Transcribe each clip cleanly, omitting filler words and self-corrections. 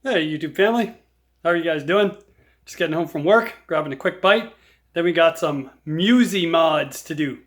Hey YouTube family, how are you guys doing? Just getting home from work, grabbing a quick bite. Then we got some Musi mods to do.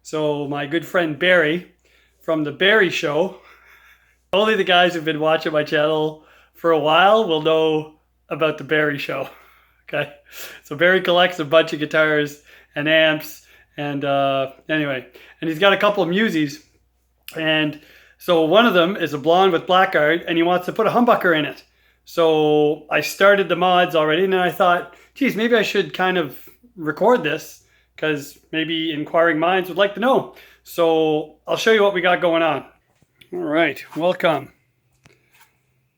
So my good friend Barry from the Barry Show, only the guys who've been watching my channel for a while will know about the Barry Show. Okay, so Barry collects a bunch of guitars and amps, and anyway, and he's got a couple of Musis, and so one of them is a blonde with blackguard, and he wants to put a humbucker in it. So I started the mods already, and then I thought, geez, maybe I should kind of record this because maybe inquiring minds would like to know. So I'll show you what we got going on. All right, welcome.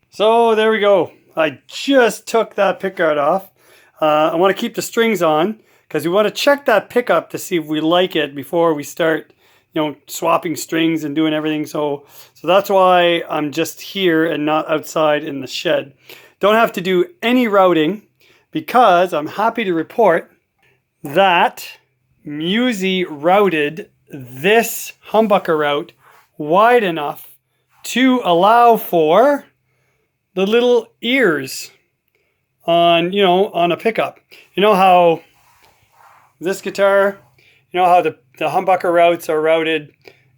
So there we go. I just took that pickguard off. I want to keep the strings on because we want to check that pickup to see if we like it before we start, swapping strings and doing everything. So that's why I'm just here and not outside in the shed. Don't have to do any routing because I'm happy to report that M-Musi routed this humbucker route wide enough to allow for the little ears on a pickup. You know how this guitar, how the humbucker routes are routed,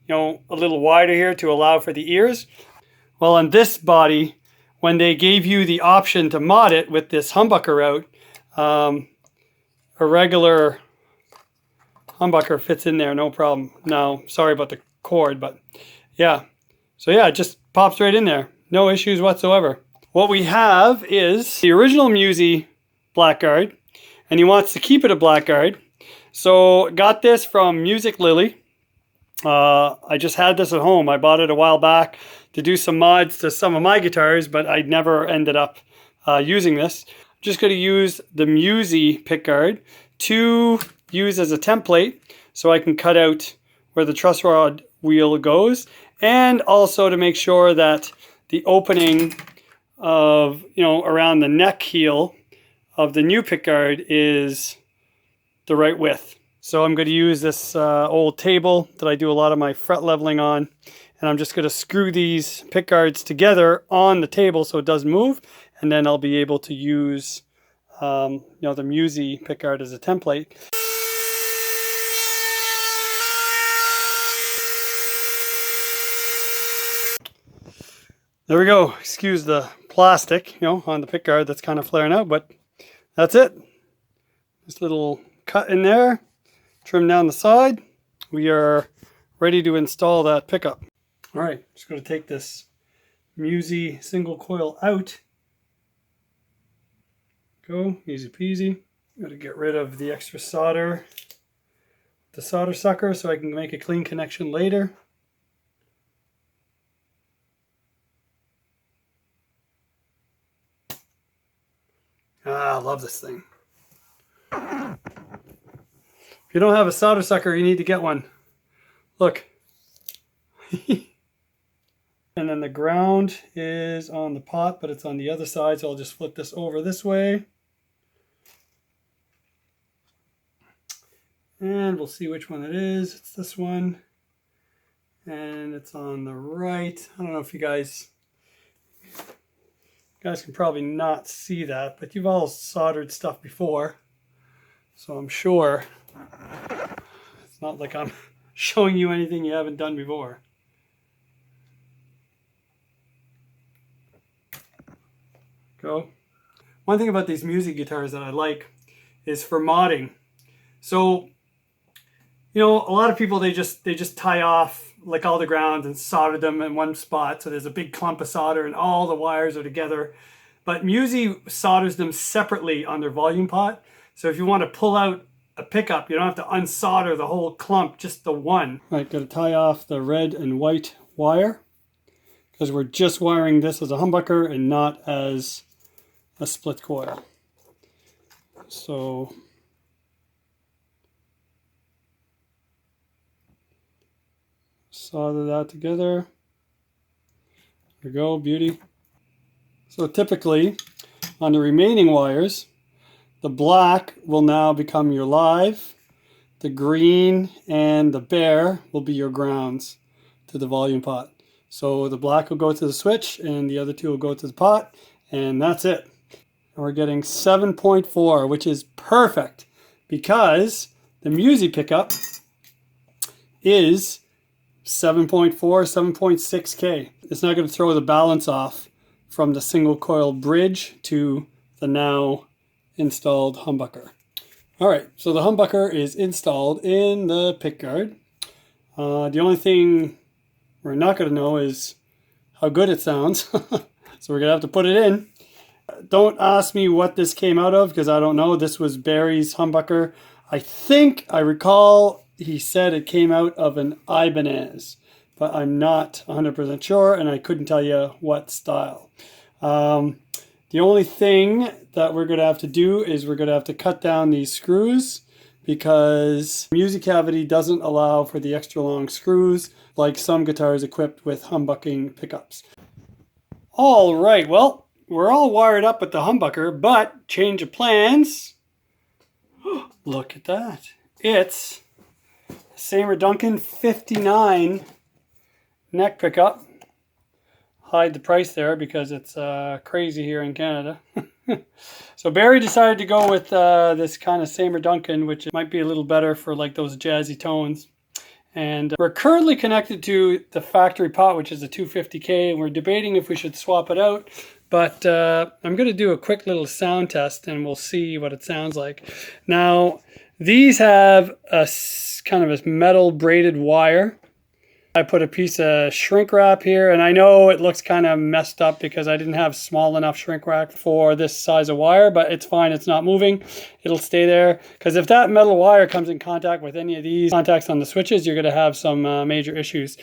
a little wider here to allow for the ears? Well, on this body, when they gave you the option to mod it with this humbucker route, a regular humbucker fits in there, no problem. Now, sorry about the cord, but yeah. So yeah, it just pops right in there. No issues whatsoever. What we have is the original M-Musi blackguard, and he wants to keep it a blackguard. So got this from Music Lily. I just had this at home. I bought it a while back to do some mods to some of my guitars, but I never ended up using this. I'm just going to use the M-Musi pickguard to use as a template so I can cut out where the truss rod wheel goes, and also to make sure that the opening of, around the neck heel of the new pickguard is the right width. So I'm going to use this old table that I do a lot of my fret leveling on, and I'm just going to screw these pickguards together on the table so it doesn't move, and then I'll be able to use the M-Musi pickguard as a template. There we go. Excuse the plastic, on the pickguard that's kind of flaring out, but that's it. This little cut in there, trim down the side. We are ready to install that pickup. All right, just going to take this M-Musi single coil out. Go, easy peasy. Got to get rid of the extra solder, the solder sucker, so I can make a clean connection later. I love this thing. If you don't have a solder sucker, you need to get one. Look. And then the ground is on the pot, but it's on the other side, so I'll just flip this over this way. And we'll see which one it is. It's this one. And it's on the right. I don't know if you guys can probably not see that, but you've all soldered stuff before. So I'm sure it's not like I'm showing you anything you haven't done before. Go. One thing about these M-Musi guitars that I like is for modding. So, a lot of people, they just tie off like all the ground and solder them in one spot. So there's a big clump of solder and all the wires are together. But M-Musi solders them separately on their volume pot. So if you want to pull out a pickup, you don't have to unsolder the whole clump, just the one. All right, got to tie off the red and white wire because we're just wiring this as a humbucker and not as a split coil. So solder that together. There we go, beauty. So typically on the remaining wires, the black will now become your live, the green and the bare will be your grounds to the volume pot. So the black will go to the switch and the other two will go to the pot, and that's it. We're getting 7.4, which is perfect because the M-Musi pickup is 7.4, 7.6K. It's not going to throw the balance off from the single coil bridge to the now installed humbucker. All right, so the humbucker is installed in the pickguard. The only thing we're not going to know is how good it sounds. So we're going to have to put it in. Don't ask me what this came out of because I don't know. This was Barry's humbucker. I think I recall he said it came out of an Ibanez, but I'm not 100% sure, and I couldn't tell you what style. The only thing that we're going to have to do is we're going to have to cut down these screws because M-Musi cavity doesn't allow for the extra long screws like some guitars equipped with humbucking pickups. All right, well, we're all wired up with the humbucker, but change of plans. Look at that. It's Seymour Duncan 59 neck pickup. Hide the price there because it's crazy here in Canada. So Barry decided to go with this kind of Seymour Duncan, which might be a little better for like those jazzy tones. And we're currently connected to the factory pot, which is a 250K, and we're debating if we should swap it out. But I'm going to do a quick little sound test and we'll see what it sounds like. Now, these have a kind of a metal braided wire. I put a piece of shrink wrap here, and I know it looks kind of messed up because I didn't have small enough shrink wrap for this size of wire, but it's fine. It's not moving. It'll stay there because if that metal wire comes in contact with any of these contacts on the switches, you're going to have some major issues.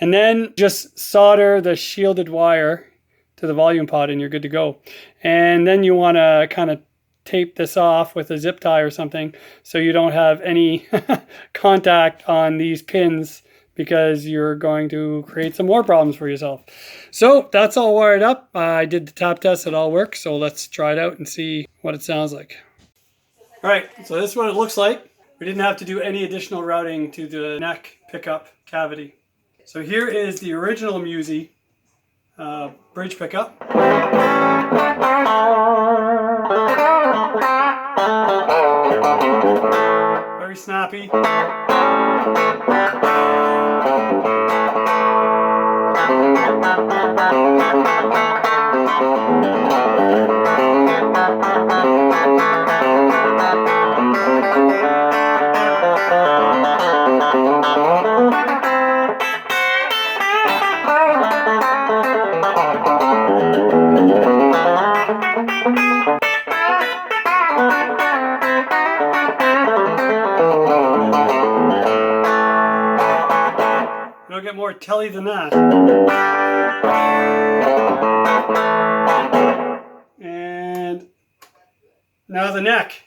And then just solder the shielded wire to the volume pot and you're good to go. And then you want to kind of tape this off with a zip tie or something so you don't have any contact on these pins, because you're going to create some more problems for yourself. So that's all wired up. I did the tap test, it all works. So let's try it out and see what it sounds like. All right, so this is what it looks like. We didn't have to do any additional routing to the neck pickup cavity. So here is the original M-Musi bridge pickup. Very snappy. You don't get more telly than that. And now the neck.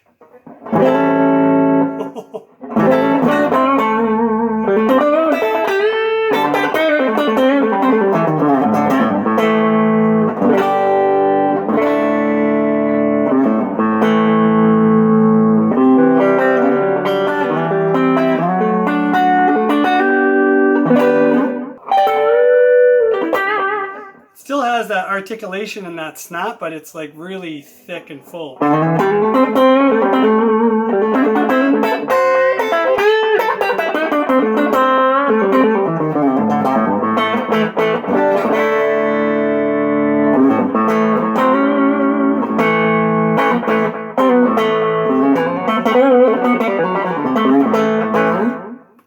Still has that articulation and that snap, but it's like really thick and full.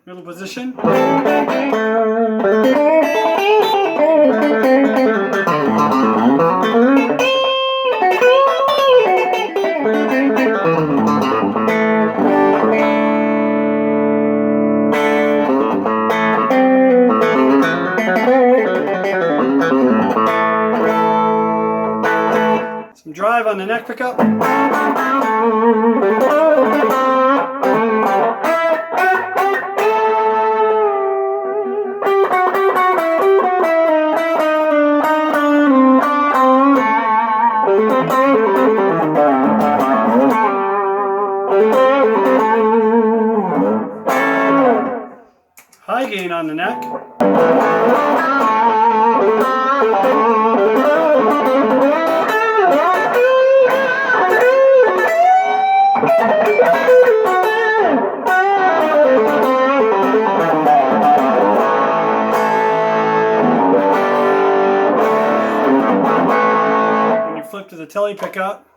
Middle position. Some drive on the neck pickup. High gain on the neck. flip to the Tilly pickup.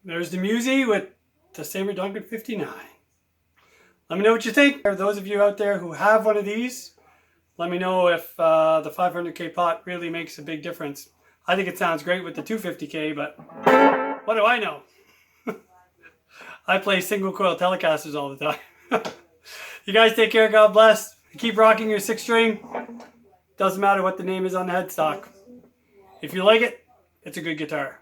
There's the M-Musi with the Samer Duncan 59. Let me know what you think. For those of you out there who have one of these, let me know if the 500K pot really makes a big difference. I think it sounds great with the 250K, but what do I know? I play single coil Telecasters all the time. You guys take care, God bless. Keep rocking your 6-string. Doesn't matter what the name is on the headstock. If you like it, it's a good guitar.